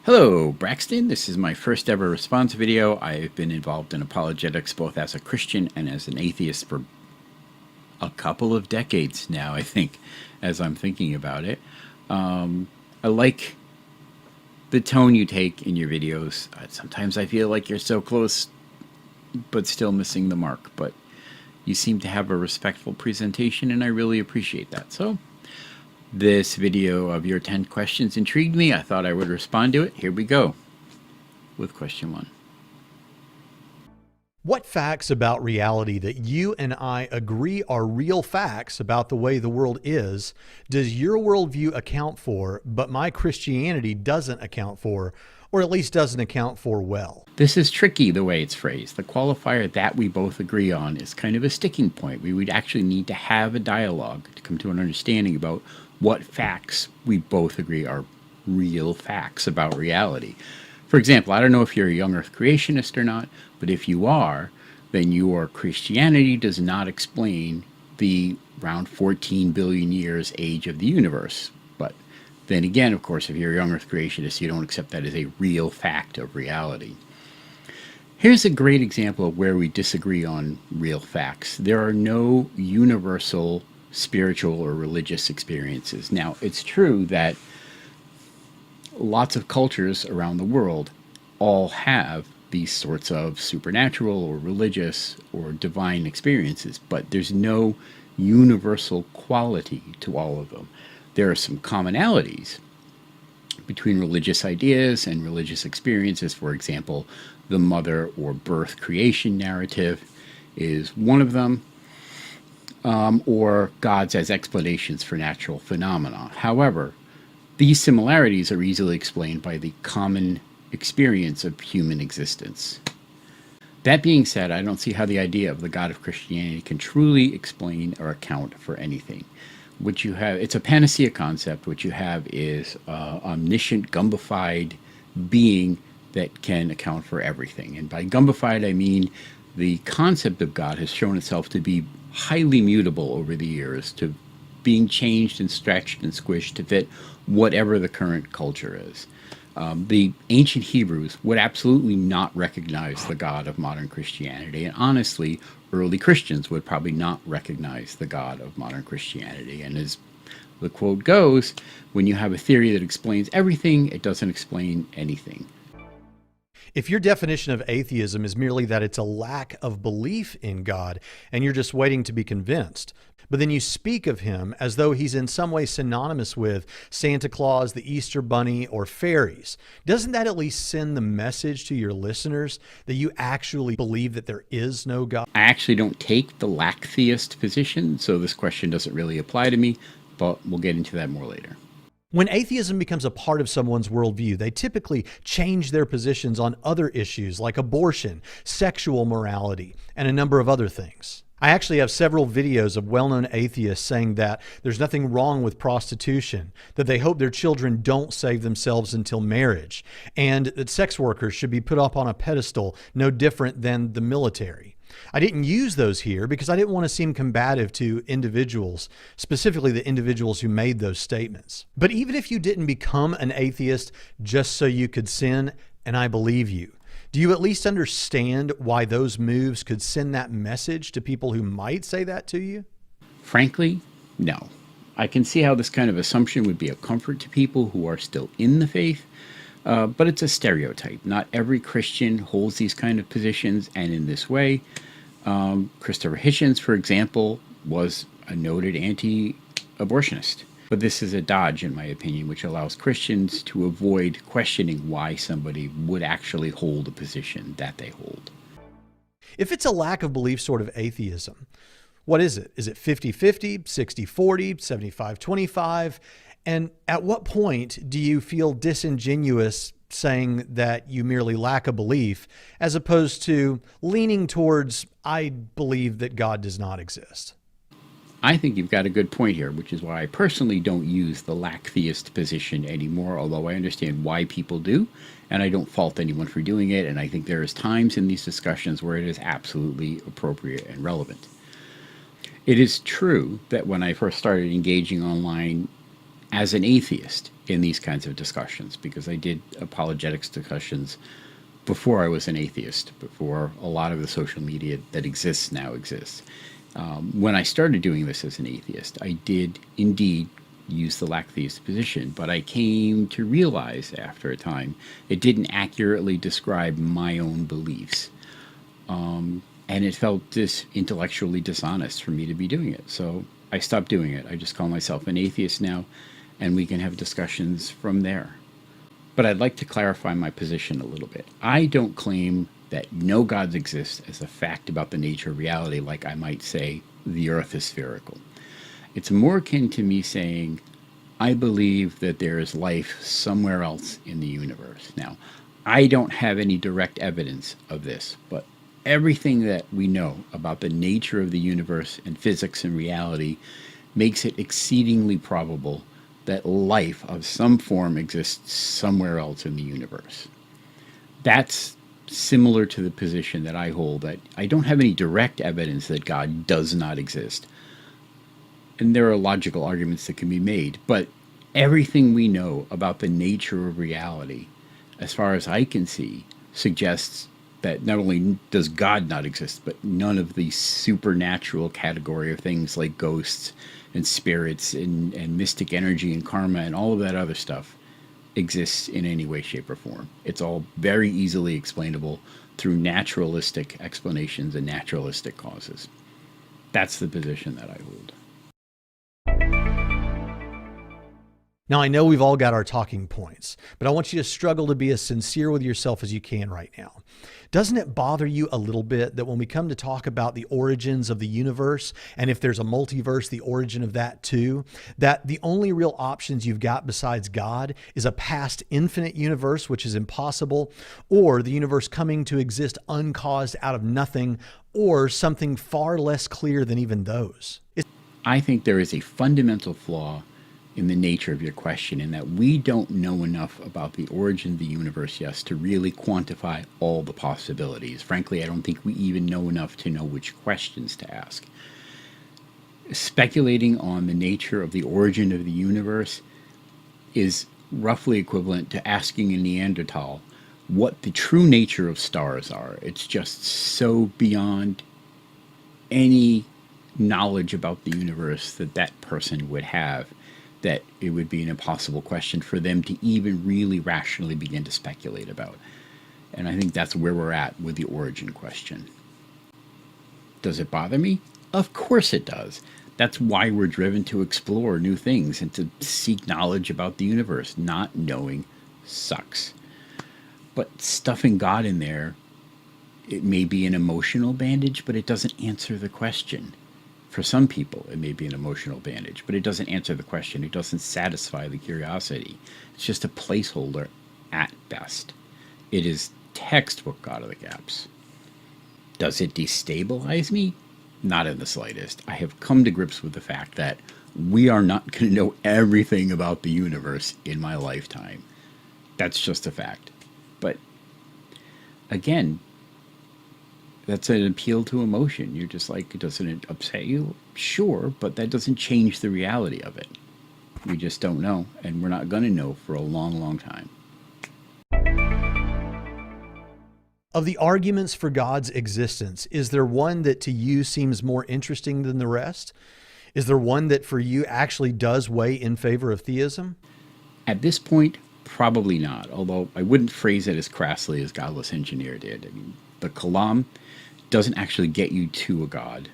Hello, Braxton. This is my first ever response video. I've been involved in apologetics both as a Christian and as an atheist for a couple of decades now, I think, as I'm thinking about it. I like the tone you take in your videos. Sometimes I feel like you're so close, but still missing the mark. But you seem to have a respectful presentation, and I really appreciate that. So, this video of your 10 questions intrigued me. I thought I would respond to it. Here we go with question 1. What facts about reality that you and I agree are real facts about the way the world is does your worldview account for, but my Christianity doesn't account for, or at least doesn't account for well? This is tricky the way it's phrased. The qualifier that we both agree on is kind of a sticking point. We would actually need to have a dialogue to come to an understanding about what facts we both agree are real facts about reality. For example, I don't know if you're a young earth creationist or not, but if you are, then your Christianity does not explain the around 14 billion years age of the universe. But then again, of course, if you're a young earth creationist, you don't accept that as a real fact of reality. Here's a great example of where we disagree on real facts. There are no universal spiritual or religious experiences. Now, it's true that lots of cultures around the world all have these sorts of supernatural or religious or divine experiences, but there's no universal quality to all of them. There are some commonalities between religious ideas and religious experiences. For example, the mother or birth creation narrative is one of them. Or gods as explanations for natural phenomena. However, these similarities are easily explained by the common experience of human existence. That being said, I don't see how the idea of the God of Christianity can truly explain or account for anything. What you have, it's a panacea concept. What you have is omniscient, gumbified being that can account for everything. And by gumbified, I mean the concept of God has shown itself to be highly mutable over the years, to being changed and stretched and squished to fit whatever the current culture is. The ancient Hebrews would absolutely not recognize the God of modern Christianity, and honestly, early Christians would probably not recognize the God of modern Christianity. And as the quote goes, when you have a theory that explains everything, it doesn't explain anything. If your definition of atheism is merely that it's a lack of belief in God and you're just waiting to be convinced, but then you speak of him as though he's in some way synonymous with Santa Claus, the Easter Bunny, or fairies, doesn't that at least send the message to your listeners that you actually believe that there is no God? I actually don't take the lack theist position, so this question doesn't really apply to me, but we'll get into that more later. When atheism becomes a part of someone's worldview, they typically change their positions on other issues like abortion, sexual morality, and a number of other things. I actually have several videos of well-known atheists saying that there's nothing wrong with prostitution, that they hope their children don't save themselves until marriage, and that sex workers should be put up on a pedestal no different than the military. I didn't use those here because I didn't want to seem combative to individuals, specifically the individuals who made those statements. But even if you didn't become an atheist just so you could sin, and I believe you, do you at least understand why those moves could send that message to people who might say that to you? Frankly, no. I can see how this kind of assumption would be a comfort to people who are still in the faith, but it's a stereotype. Not every Christian holds these kind of positions, and in this way, Christopher Hitchens, for example, was a noted anti-abortionist. But this is a dodge, in my opinion, which allows Christians to avoid questioning why somebody would actually hold a position that they hold. If it's a lack of belief sort of atheism, what is it? Is it 50-50, 60-40, 75-25? And at what point do you feel disingenuous saying that you merely lack a belief as opposed to leaning towards, I believe that God does not exist? I think you've got a good point here, which is why I personally don't use the lack theist position anymore, although I understand why people do, and I don't fault anyone for doing it, and I think there is times in these discussions where it is absolutely appropriate and relevant. It is true that when I first started engaging online as an atheist in these kinds of discussions, because I did apologetics discussions before I was an atheist, before a lot of the social media that exists now exists. When I started doing this as an atheist, I did indeed use the lack theist position, but I came to realize after a time it didn't accurately describe my own beliefs. And it felt intellectually dishonest for me to be doing it. So I stopped doing it. I just call myself an atheist now, and we can have discussions from there. But I'd like to clarify my position a little bit. I don't claim that no gods exist as a fact about the nature of reality, like I might say the earth is spherical. It's more akin to me saying, I believe that there is life somewhere else in the universe. Now, I don't have any direct evidence of this, but everything that we know about the nature of the universe and physics and reality makes it exceedingly probable that life of some form exists somewhere else in the universe. That's similar to the position that I hold, that I don't have any direct evidence that God does not exist. And there are logical arguments that can be made, but everything we know about the nature of reality, as far as I can see, suggests that not only does God not exist, but none of the supernatural category of things like ghosts and spirits and mystic energy and karma and all of that other stuff exists in any way, shape, or form. It's all very easily explainable through naturalistic explanations and naturalistic causes. That's the position that I hold. Now, I know we've all got our talking points, but I want you to struggle to be as sincere with yourself as you can right now. Doesn't it bother you a little bit that when we come to talk about the origins of the universe, and if there's a multiverse, the origin of that too, that the only real options you've got besides God is a past infinite universe, which is impossible, or the universe coming to exist uncaused out of nothing, or something far less clear than even those? I think there is a fundamental flaw in the nature of your question, in that we don't know enough about the origin of the universe, yes, to really quantify all the possibilities. Frankly, I don't think we even know enough to know which questions to ask. Speculating on the nature of the origin of the universe is roughly equivalent to asking a Neanderthal what the true nature of stars are. It's just so beyond any knowledge about the universe that that person would have, that it would be an impossible question for them to even really rationally begin to speculate about. And I think that's where we're at with the origin question. Does it bother me? Of course it does. That's why we're driven to explore new things and to seek knowledge about the universe. Not knowing sucks. But stuffing God in there, it may be an emotional bandage, but it doesn't answer the question. For some people, it may be an emotional bandage, but it doesn't answer the question. It doesn't satisfy the curiosity. It's just a placeholder at best. It is textbook God of the gaps. Does it destabilize me? Not in the slightest. I have come to grips with the fact that we are not going to know everything about the universe in my lifetime. That's just a fact. But again, that's an appeal to emotion. You're just like, doesn't it upset you? Sure, but that doesn't change the reality of it. We just don't know, and we're not going to know for a long, long time. Of the arguments for God's existence, is there one that to you seems more interesting than the rest? Is there one that for you actually does weigh in favor of theism? At this point, probably not, although I wouldn't phrase it as crassly as Godless Engineer did. I mean, the Kalam doesn't actually get you to a God.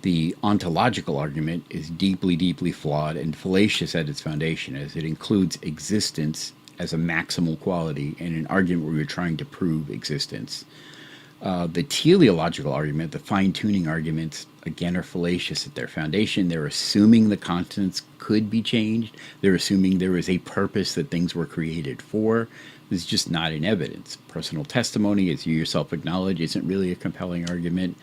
The ontological argument is deeply, deeply flawed and fallacious at its foundation, as it includes existence as a maximal quality in an argument where you're trying to prove existence. The teleological argument, the fine-tuning arguments, again, are fallacious at their foundation. They're assuming the constants could be changed. They're assuming there is a purpose that things were created for. This is just not in evidence. Personal testimony, as you yourself acknowledge, isn't really a compelling argument.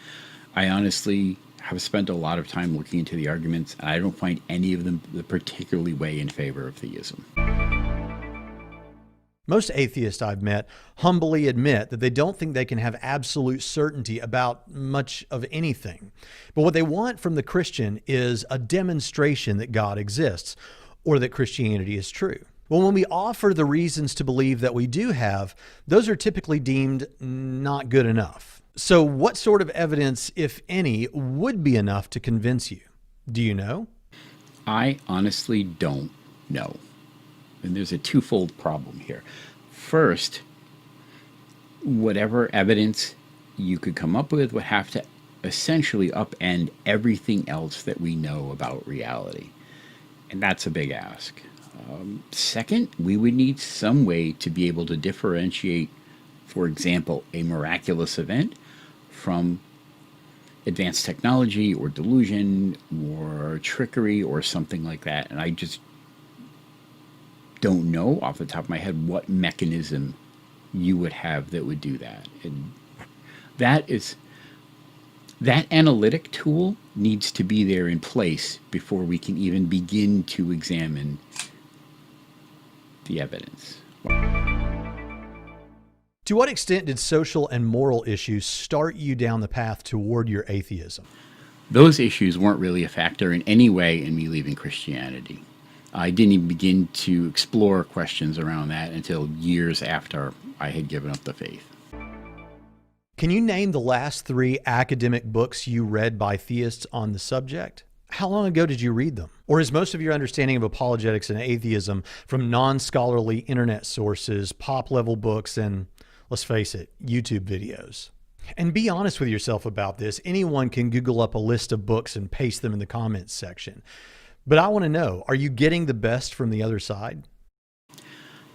I honestly have spent a lot of time looking into the arguments, and I don't find any of them that particularly weigh in favor of theism. Most atheists I've met humbly admit that they don't think they can have absolute certainty about much of anything. But what they want from the Christian is a demonstration that God exists, or that Christianity is true? Well, when we offer the reasons to believe that we do have, those are typically deemed not good enough. So what sort of evidence, if any, would be enough to convince you? Do you know? I honestly don't know. And there's a twofold problem here. First, whatever evidence you could come up with would have to essentially upend everything else that we know about reality. And that's a big ask. Second, we would need some way to be able to differentiate, for example, a miraculous event from advanced technology or delusion or trickery or something like that. And I just don't know off the top of my head what mechanism you would have that would do that. And that analytic tool needs to be there in place before we can even begin to examine the evidence. To what extent did social and moral issues start you down the path toward your atheism? Those issues weren't really a factor in any way in me leaving Christianity. I didn't even begin to explore questions around that until years after I had given up the faith. Can you name the last 3 academic books you read by theists on the subject? How long ago did you read them? Or is most of your understanding of apologetics and atheism from non-scholarly internet sources, pop-level books, and, let's face it, YouTube videos? And be honest with yourself about this. Anyone can Google up a list of books and paste them in the comments section. But I want to know, are you getting the best from the other side?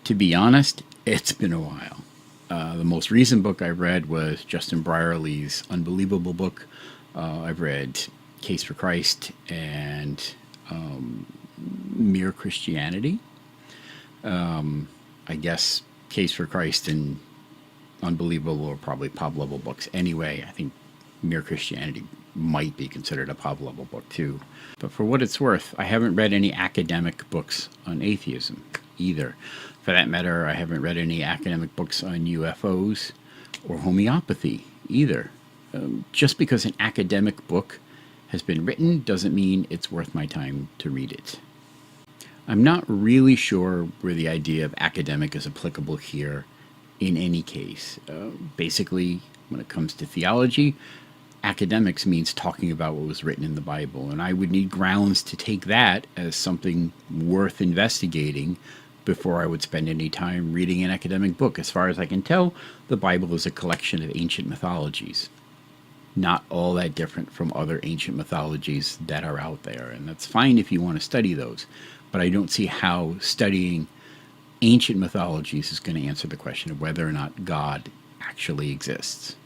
To be honest, it's been a while. The most recent book I read was Justin Brierley's unbelievable book. I've read Case for Christ and Mere Christianity. I guess Case for Christ and Unbelievable are probably pop-level books anyway. I think Mere Christianity might be considered a pop-level book too. But for what it's worth, I haven't read any academic books on atheism either. For that matter, I haven't read any academic books on UFOs or homeopathy either. Just because an academic book has been written doesn't mean it's worth my time to read it. I'm not really sure where the idea of academic is applicable here in any case. Basically, when it comes to theology, academics means talking about what was written in the Bible, and I would need grounds to take that as something worth investigating before I would spend any time reading an academic book. As far as I can tell, the Bible is a collection of ancient mythologies, not all that different from other ancient mythologies that are out there, and that's fine if you want to study those, but I don't see how studying ancient mythologies is going to answer the question of whether or not God actually exists.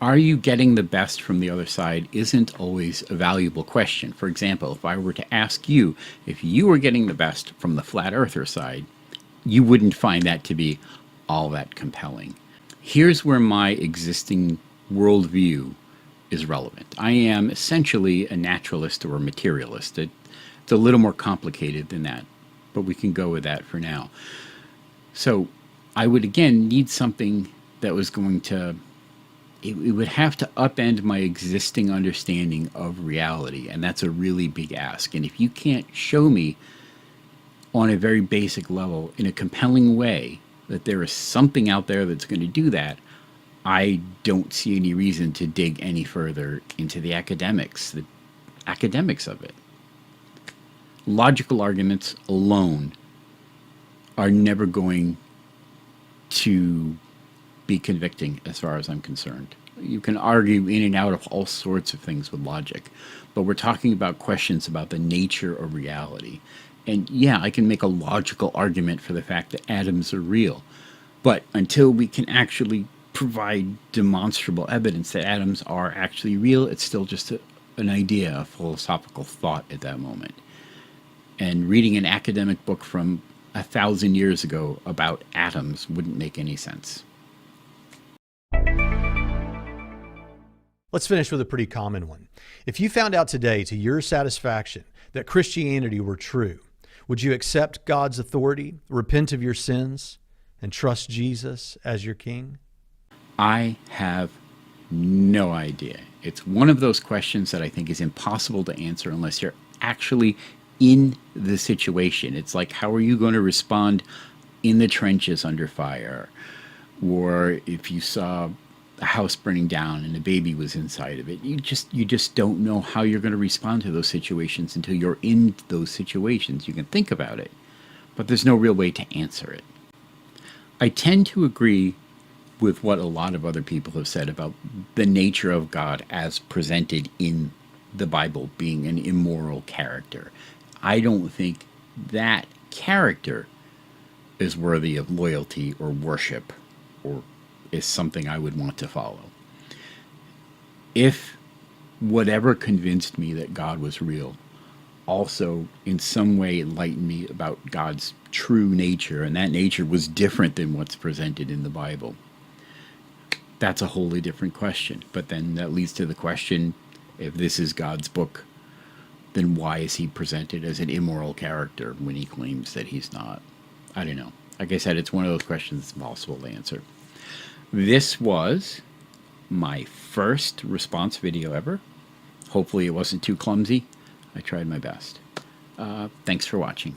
Are you getting the best from the other side isn't always a valuable question. For example, if I were to ask you if you were getting the best from the flat earther side, you wouldn't find that to be all that compelling. Here's where my existing worldview is relevant. I am essentially a naturalist or a materialist. It's a little more complicated than that, but we can go with that for now. So I would again need something that was going to, it would have to upend my existing understanding of reality, and that's a really big ask. And if you can't show me on a very basic level in a compelling way that there is something out there that's going to do that, I don't see any reason to dig any further into the academics of it. Logical arguments alone are never going to be convicting as far as I'm concerned. You can argue in and out of all sorts of things with logic, but we're talking about questions about the nature of reality. And yeah, I can make a logical argument for the fact that atoms are real, but until we can actually provide demonstrable evidence that atoms are actually real, it's still just an idea, a philosophical thought at that moment. And reading an academic book from 1,000 years ago about atoms wouldn't make any sense. Let's finish with a pretty common one. If you found out today to your satisfaction that Christianity were true, would you accept God's authority, repent of your sins, and trust Jesus as your King? I have no idea. It's one of those questions that I think is impossible to answer unless you're actually in the situation. It's like, how are you going to respond in the trenches under fire? Or if you saw a house burning down and a baby was inside of it, you just don't know how you're going to respond to those situations until you're in those situations. You can think about it, but there's no real way to answer it. I tend to agree with what a lot of other people have said about the nature of God as presented in the Bible being an immoral character. I don't think that character is worthy of loyalty or worship, or is something I would want to follow. If whatever convinced me that God was real also in some way enlightened me about God's true nature, and that nature was different than what's presented in the Bible, that's a wholly different question. But then that leads to the question, if this is God's book, then why is he presented as an immoral character when he claims that he's not? I don't know. Like I said, it's one of those questions that's impossible to answer. This was my first response video ever. Hopefully it wasn't too clumsy. I tried my best. Thanks for watching.